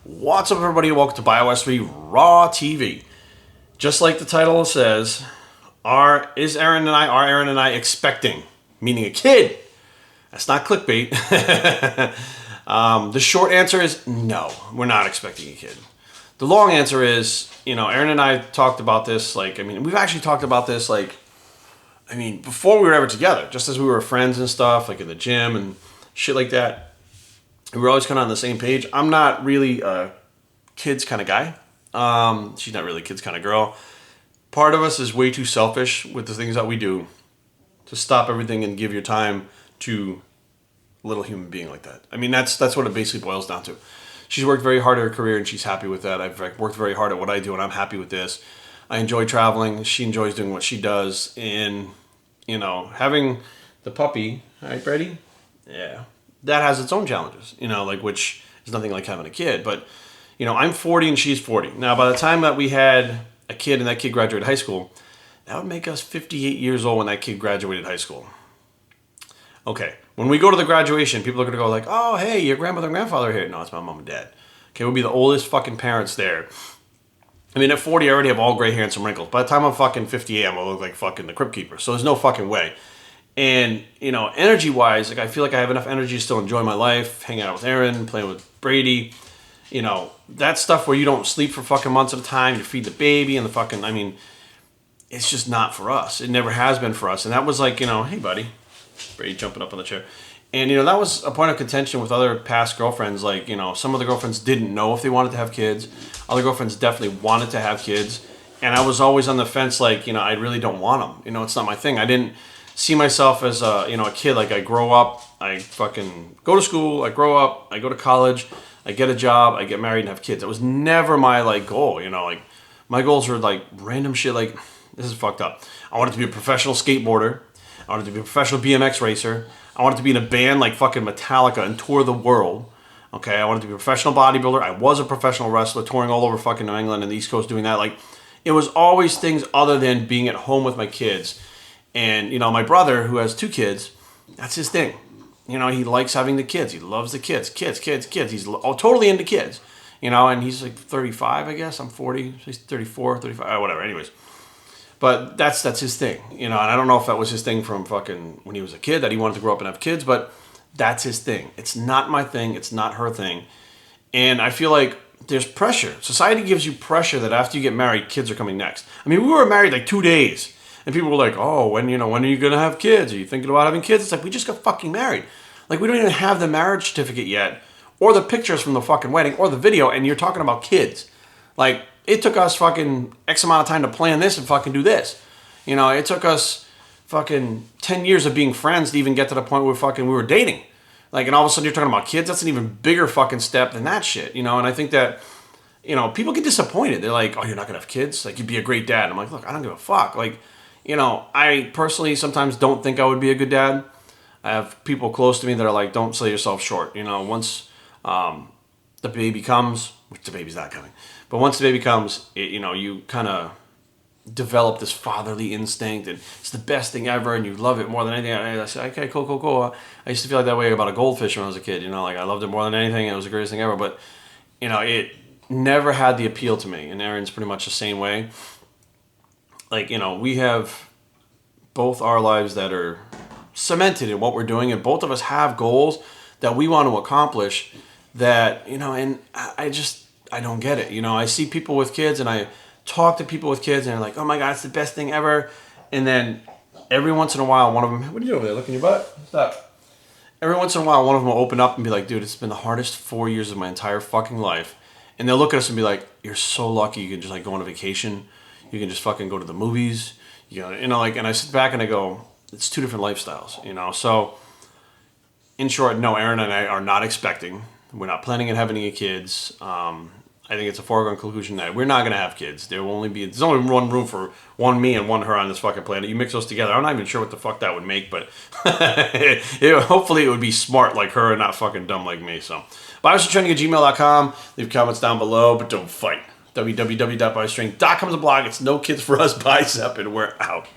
What's up, everybody? Welcome to Bios3 Raw TV. Just like the title says, are Aaron and I expecting? Meaning a kid. That's not clickbait. The short answer is no, we're not expecting a kid. The long answer is, Aaron and I talked about this, we've actually talked about this, before we were ever together, just as we were friends and stuff, like in the gym and shit like that. We were always kind of on the same page. I'm not really a kids kind of guy. She's not really a kids kind of girl. Part of us is way too selfish with the things that we do to stop everything and give your time to a little human being like that. That's what it basically boils down to. She's worked very hard at her career and she's happy with that. I've worked very hard at what I do and I'm happy with this. I enjoy traveling. She enjoys doing what she does. And, having the puppy, all right, Brady? Yeah. That has its own challenges, which is nothing like having a kid. But, I'm 40 and she's 40. Now, by the time that we had a kid and that kid graduated high school, that would make us 58 years old when that kid graduated high school. Okay, when we go to the graduation, people are going to go like, oh, hey, your grandmother and grandfather are here. No, it's my mom and dad. Okay, we'll be the oldest fucking parents there. At 40, I already have all gray hair and some wrinkles. By the time I'm fucking 58, I'm going to look like fucking the Crypt Keeper. So there's no fucking way. And, energy-wise, I feel like I have enough energy to still enjoy my life, hanging out with Aaron, playing with Brady. That stuff where you don't sleep for fucking months at a time, you feed the baby and the fucking, it's just not for us. It never has been for us. And that was like, hey, buddy. Brady jumping up on the chair. And, that was a point of contention with other past girlfriends. Some of the girlfriends didn't know if they wanted to have kids. Other girlfriends definitely wanted to have kids. And I was always on the fence, I really don't want them. It's not my thing. I didn't see myself as a kid. I grow up, I fucking go to school, I grow up, I go to college, I get a job, I get married and have kids. It was never my goal. My goals were random shit. This is fucked up. I wanted to be a professional skateboarder. I wanted to be a professional BMX racer. I wanted to be in a band like fucking Metallica and tour the world. Okay, I wanted to be a professional bodybuilder. I was a professional wrestler, touring all over fucking New England and the East Coast doing that. It was always things other than being at home with my kids. And, my brother, who has 2 kids, that's his thing. He likes having the kids. He loves the kids. Kids. He's totally into kids. And he's 35, I guess. I'm 40. So he's 34, 35, whatever. Anyways. But that's his thing. And I don't know if that was his thing from fucking when he was a kid, that he wanted to grow up and have kids, but that's his thing. It's not my thing. It's not her thing. And I feel like there's pressure. Society gives you pressure that after you get married, kids are coming next. We were married 2 days. And people were like, oh, when are you going to have kids? Are you thinking about having kids? It's we just got fucking married. We don't even have the marriage certificate yet, or the pictures from the fucking wedding, or the video, and you're talking about kids. It took us fucking X amount of time to plan this and fucking do this. It took us fucking 10 years of being friends to even get to the point where we were dating. And all of a sudden you're talking about kids. That's an even bigger fucking step than that shit. And I think that, people get disappointed. They're like, oh, you're not going to have kids? You'd be a great dad. And I'm like, look, I don't give a fuck. I personally sometimes don't think I would be a good dad. I have people close to me that are like, don't sell yourself short. Once the baby comes, which the baby's not coming, but once the baby comes, you kind of develop this fatherly instinct, and it's the best thing ever, and you love it more than anything. I say, okay, cool. I used to feel like that way about a goldfish when I was a kid. I loved it more than anything. It was the greatest thing ever. But, it never had the appeal to me. And Aaron's pretty much the same way. We have both our lives that are cemented in what we're doing, and both of us have goals that we want to accomplish that, and I don't get it. I see people with kids and I talk to people with kids and they're like, oh my God, it's the best thing ever. And then every once in a while, one of them, what are you doing over there, looking at your butt? Stop. Every once in a while, one of them will open up and be like, dude, it's been the hardest 4 years of my entire fucking life. And they'll look at us and be like, you're so lucky you can just go on a vacation. You can just fucking go to the movies. And I sit back and I go, it's 2 different lifestyles, So, in short, no, Aaron and I are not expecting. We're not planning on having any kids. I think it's a foregone conclusion that we're not going to have kids. There's only one room for one me and one her on this fucking planet. You mix those together, I'm not even sure what the fuck that would make, but hopefully it would be smart like her and not fucking dumb like me. So, bios3training@gmail.com. Leave comments down below, but don't fight. www.bios3training.com is a blog. It's No Kids For Us Bicep, and we're out.